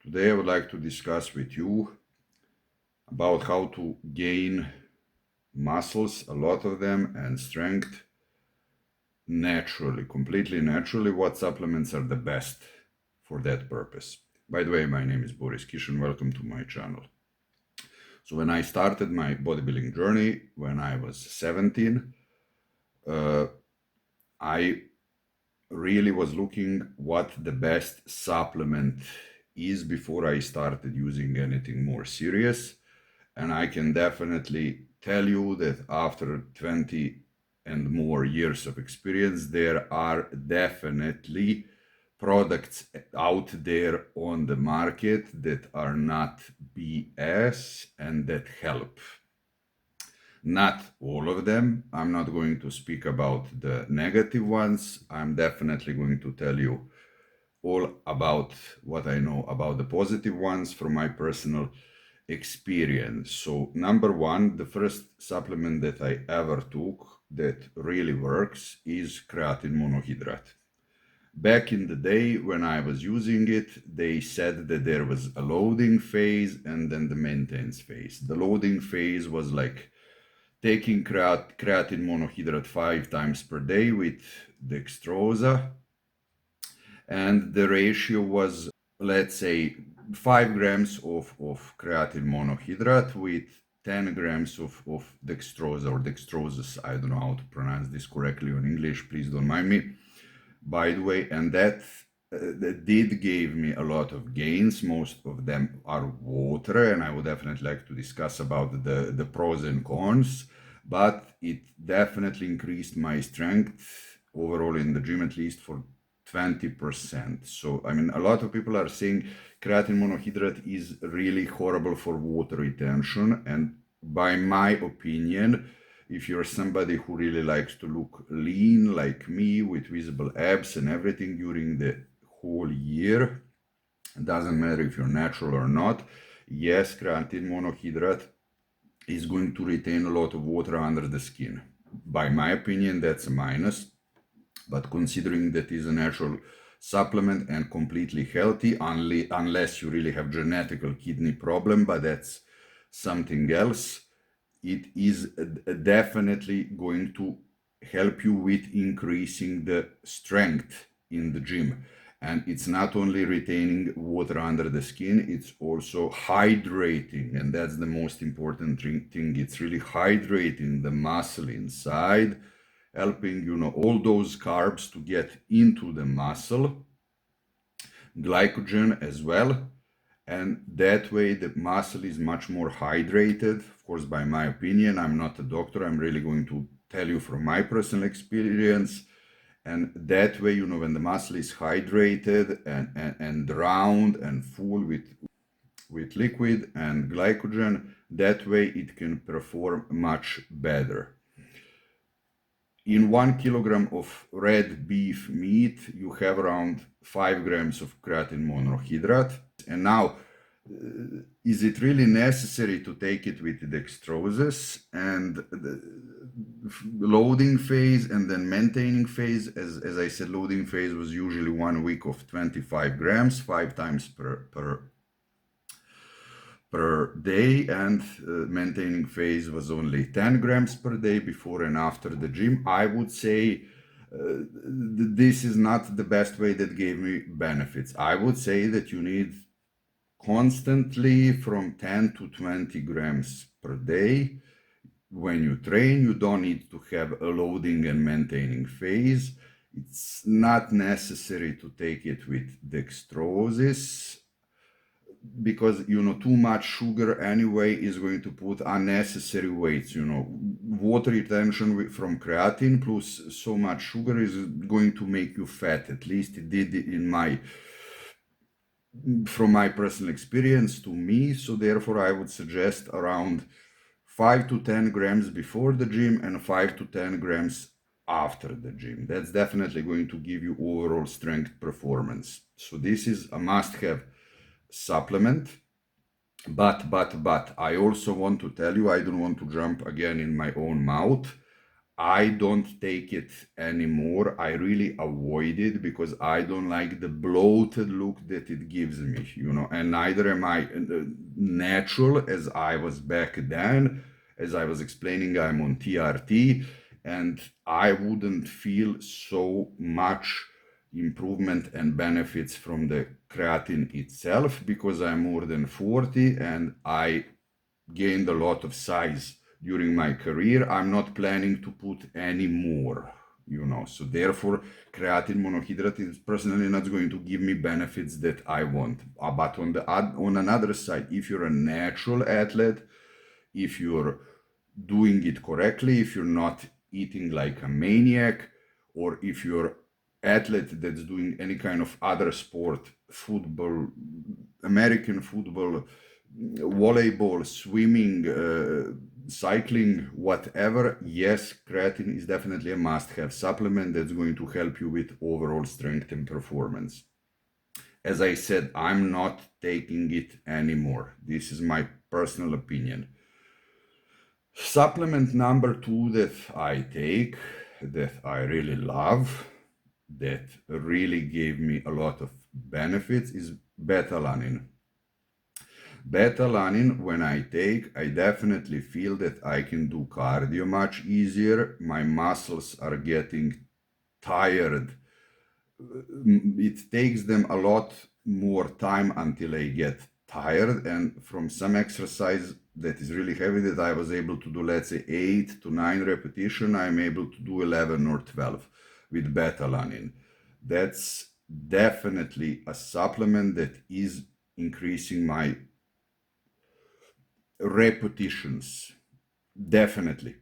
Today I would like to discuss with you about how to gain muscles, a lot of them, and strength naturally, completely naturally. What supplements are the best for that purpose? By the way, my name is Boris Kishin. Welcome to my channel. So when I started my bodybuilding journey when I was 17, I really was looking what the best supplement is before I started using anything more serious. And I can definitely tell you that after 20 and more years of experience, there are definitely products out there on the market that are not BS and that help. Not all of them. I'm not going to speak about the negative ones. I'm definitely going to tell you all about what I know about the positive ones from my personal experience. So number one, the first supplement that I ever took that really works is creatine monohydrate. Back in the day when I was using it, they said that there was a loading phase and then the maintenance phase. The loading phase was like taking creatine monohydrate 5 times per day with dextrosa, and the ratio was, let's say, 5 grams of creatine monohydrate with 10 grams of dextrosa or dextroses. I don't know how to pronounce this correctly in English, please don't mind me, by the way. And that did give me a lot of gains. Most of them are water, and I would definitely like to discuss about the pros and cons, but it definitely increased my strength overall in the gym, at least for 20%. So, I mean, a lot of people are saying creatine monohydrate is really horrible for water retention. And by my opinion, if you're somebody who really likes to look lean like me with visible abs and everything during the whole year, it doesn't matter if you're natural or not, yes, creatine monohydrate is going to retain a lot of water under the skin. By my opinion, that's a minus. But considering that is a natural supplement and completely healthy, unless you really have genetical kidney problem, but that's something else, it is definitely going to help you with increasing the strength in the gym. And it's not only retaining water under the skin, it's also hydrating. And that's the most important thing. It's really hydrating the muscle inside, helping, all those carbs to get into the muscle, glycogen as well. And that way the muscle is much more hydrated. Of course, by my opinion, I'm not a doctor. I'm really going to tell you from my personal experience. And that way, when the muscle is hydrated and round and full with liquid and glycogen, that way it can perform much better. In 1 kilogram of red beef meat, you have around 5 grams of creatine monohydrate. And now, is it really necessary to take it with dextroses and the loading phase and then maintaining phase? As I said, loading phase was usually 1 week of 25 grams, 5 times per day, and maintaining phase was only 10 grams per day before and after the gym. I would say this is not the best way that gave me benefits. I would say that you need constantly from 10 to 20 grams per day. When you train, you don't need to have a loading and maintaining phase. It's not necessary to take it with dextroses, because too much sugar anyway is going to put unnecessary weights. Water retention from creatine plus so much sugar is going to make you fat. At least it did from my personal experience to me. So therefore I would suggest around 5 to 10 grams before the gym and 5 to 10 grams after the gym. That's definitely going to give you overall strength performance. So this is a must-have supplement. But I also want to tell you, I don't want to jump again in my own mouth. I don't take it anymore. I really avoid it because I don't like the bloated look that it gives me, and neither am I natural as I was back then. As I was explaining, I'm on TRT, and I wouldn't feel so much improvement and benefits from the creatine itself because I'm more than 40 and I gained a lot of size during my career. I'm not planning to put any more, So therefore, creatine monohydrate is personally not going to give me benefits that I want. But on another side, if you're a natural athlete, if you're doing it correctly, if you're not eating like a maniac, or if you're athlete that's doing any kind of other sport, football, American football, volleyball, swimming, cycling, whatever, yes, creatine is definitely a must-have supplement that's going to help you with overall strength and performance. As I said, I'm not taking it anymore. This is my personal opinion. Supplement number 2 that I take, that I really love, that really gave me a lot of benefits, is Beta-Alanine. Beta-Alanine, when I take, I definitely feel that I can do cardio much easier. My muscles are getting tired. It takes them a lot more time until I get tired. And from some exercise that is really heavy that I was able to do, let's say 8 to 9 repetition, I'm able to do 11 or 12 with Beta-Alanine. That's definitely a supplement that is increasing my repetitions, definitely.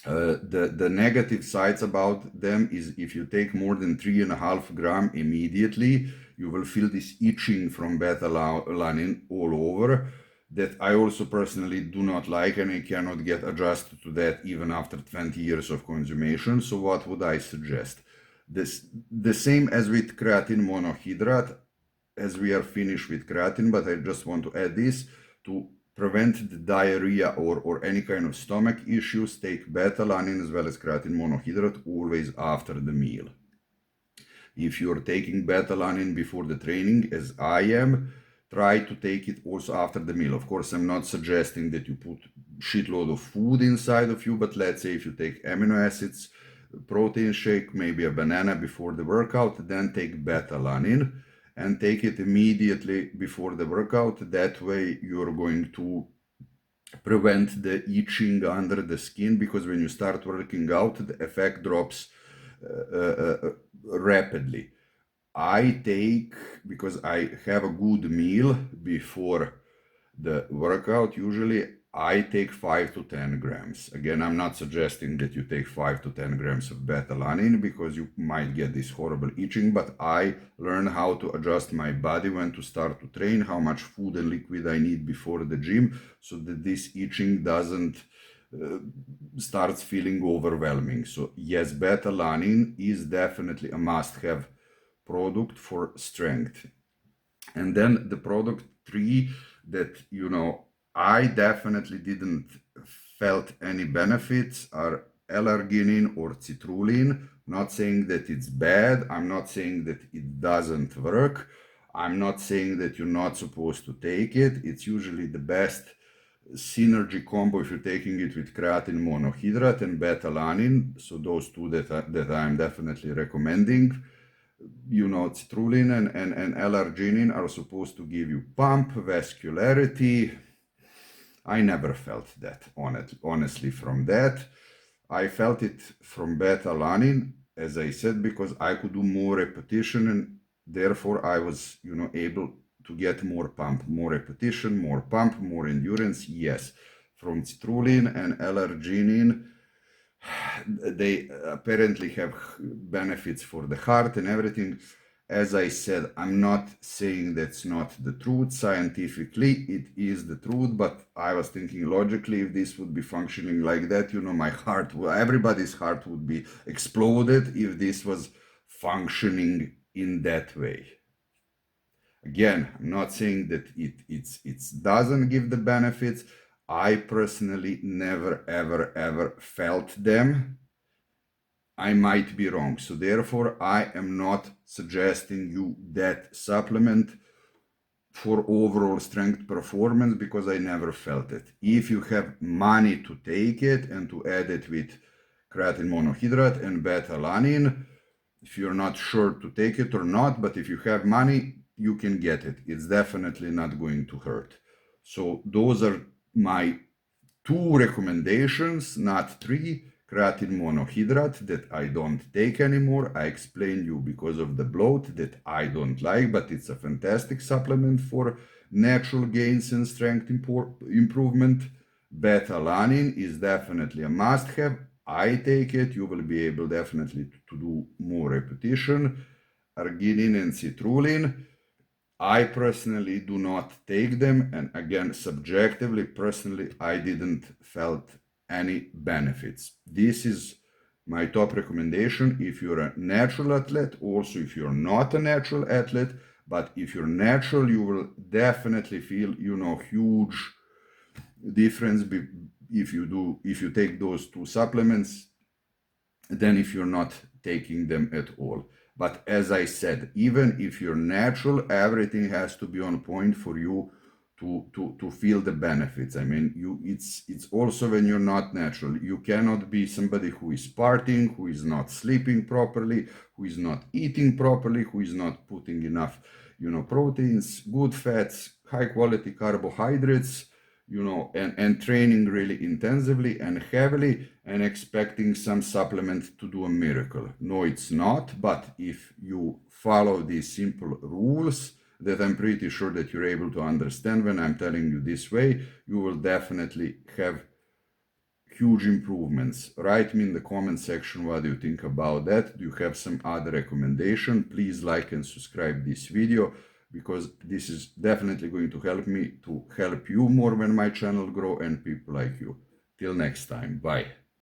The negative sides about them is if you take more than 3.5 grams immediately, you will feel this itching from beta-alanine all over that I also personally do not like, and I cannot get adjusted to that even after 20 years of consumption. So what would I suggest? The same as with creatine monohydrate, as we are finished with creatine, but I just want to add this to prevent the diarrhea or any kind of stomach issues. Take beta-alanine as well as creatine monohydrate always after the meal. If you're taking beta-alanine before the training, as I am, try to take it also after the meal. Of course, I'm not suggesting that you put shitload of food inside of you, but let's say if you take amino acids, protein shake, maybe a banana before the workout, then take beta-alanine and take it immediately before the workout. That way you're going to prevent the itching under the skin, because when you start working out, the effect drops rapidly. I take, because I have a good meal before the workout, usually I take 5 to 10 grams. Again, I'm not suggesting that you take 5 to 10 grams of beta-alanine because you might get this horrible itching, but I learn how to adjust my body when to start to train, how much food and liquid I need before the gym, so that this itching doesn't starts feeling overwhelming. So yes, beta-alanine is definitely a must-have product for strength. And then the product 3 that, I definitely didn't felt any benefits are L-arginine or citrulline. Not saying that it's bad. I'm not saying that it doesn't work. I'm not saying that you're not supposed to take it. It's usually the best synergy combo if you're taking it with creatine monohydrate and beta-alanine. So those two that I'm definitely recommending. Citrulline and L-arginine are supposed to give you pump, vascularity. I never felt that, honestly, from that. I felt it from beta-alanine, as I said, because I could do more repetition, and therefore I was, able to get more pump, more repetition, more pump, more endurance. Yes, from citrulline and L-arginine, they apparently have benefits for the heart and everything. As I said, I'm not saying that's not the truth. Scientifically, it is the truth, but I was thinking logically, if this would be functioning like that, my heart, everybody's heart would be exploded if this was functioning in that way. Again, I'm not saying that it doesn't give the benefits. I personally never, ever, ever felt them. I might be wrong. So therefore, I am not suggesting you that supplement for overall strength performance because I never felt it. If you have money to take it and to add it with creatine monohydrate and beta-alanine, if you're not sure to take it or not, but if you have money, you can get it. It's definitely not going to hurt. So those are my two recommendations, not three. Creatine monohydrate that I don't take anymore. I explained you because of the bloat that I don't like, but it's a fantastic supplement for natural gains and strength improvement. Beta-alanine is definitely a must-have. I take it. You will be able definitely to do more repetition. Arginine and citrulline. I personally do not take them, and again, subjectively, personally, I didn't felt any benefits. This is my top recommendation if you're a natural athlete. Also, if you're not a natural athlete, but if you're natural, you will definitely feel, huge difference if you take those two supplements than if you're not taking them at all. But as I said, even if you're natural, everything has to be on point for you to feel the benefits. I mean, it's also when you're not natural. You cannot be somebody who is partying, who is not sleeping properly, who is not eating properly, who is not putting enough, proteins, good fats, high quality carbohydrates, and training really intensively and heavily and expecting some supplement to do a miracle. No, it's not. But if you follow these simple rules that I'm pretty sure that you're able to understand when I'm telling you this way, you will definitely have huge improvements. Write me in the comment section what do you think about that. Do you have some other recommendation? Please like and subscribe this video because this is definitely going to help me to help you more when my channel grow and people like you. Till next time, bye.